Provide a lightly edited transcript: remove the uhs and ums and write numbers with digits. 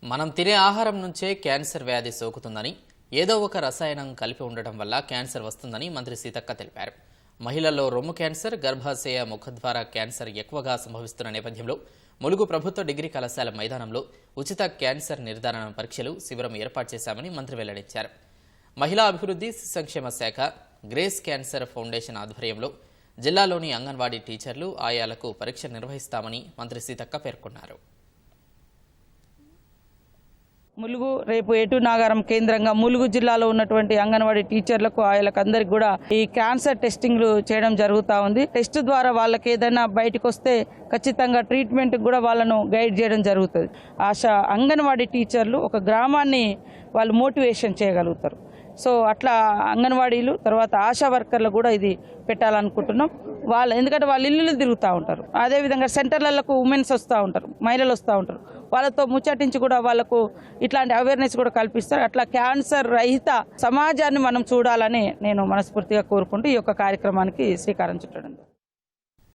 మనం తినే ఆహారం నుంచే క్యాన్సర్ వ్యాధి సోకుతుందని, ఏదో ఒక రసాయనం కలిపి ఉండటం వల్ల క్యాన్సర్ వస్తుందని మంత్రి సీతక్క తెలిపారు. మహిళల్లో రొమ్ము క్యాన్సర్, గర్భాశయ ముఖద్వార క్యాన్సర్ ఎక్కువగా సంభవిస్తున్న నేపథ్యంలో ములుగు ప్రభుత్వ డిగ్రీ కళాశాల మైదానంలో ఉచిత క్యాన్సర్ నిర్ధారణ పరీక్షలు శిబిరం ఏర్పాటు చేశామని మంత్రి వెల్లడించారు. మహిళా అభివృద్ధి సంక్షేమ శాఖ, గ్రేస్ క్యాన్సర్ ఫౌండేషన్ ఆధ్వర్యంలో జిల్లాలోని అంగన్వాడీ టీచర్లు, ఆయాలకు పరీక్ష నిర్వహిస్తామని మంత్రి సీతక్క పేర్కొన్నారు. ములుగు రేపు ఏటూ నాగారం కేంద్రంగా ములుగు జిల్లాలో ఉన్నటువంటి అంగన్వాడీ టీచర్లకు ఆయలకు అందరికి కూడా ఈ క్యాన్సర్ టెస్టింగ్లు చేయడం జరుగుతూ ఉంది. టెస్ట్ ద్వారా వాళ్ళకి ఏదైనా బయటకు వస్తే ఖచ్చితంగా ట్రీట్మెంట్ కూడా వాళ్ళను గైడ్ చేయడం జరుగుతుంది. అంగన్వాడీ టీచర్లు ఒక గ్రామాన్ని వాళ్ళు మోటివేషన్ చేయగలుగుతారు. సో అట్లా అంగన్వాడీలు తర్వాత ఆశా వర్కర్లు కూడా ఇది పెట్టాలనుకుంటున్నాం. ఎందుకంటే వాళ్ళు ఇల్లు తిరుగుతూ ఉంటారు. అదేవిధంగా సెంటర్లకు ఉమెన్స్ వస్తూ ఉంటారు, మహిళలు వస్తూ ఉంటారు. వాళ్ళతో ముచ్చటించి కూడా వాళ్ళకు ఇట్లాంటి అవేర్నెస్ కూడా కల్పిస్తారు. అట్లా క్యాన్సర్ రహిత సమాజాన్ని మనం చూడాలని నేను మనస్ఫూర్తిగా కోరుకుంటూ ఈ యొక్క కార్యక్రమానికి శ్రీకారం చుట్టడం.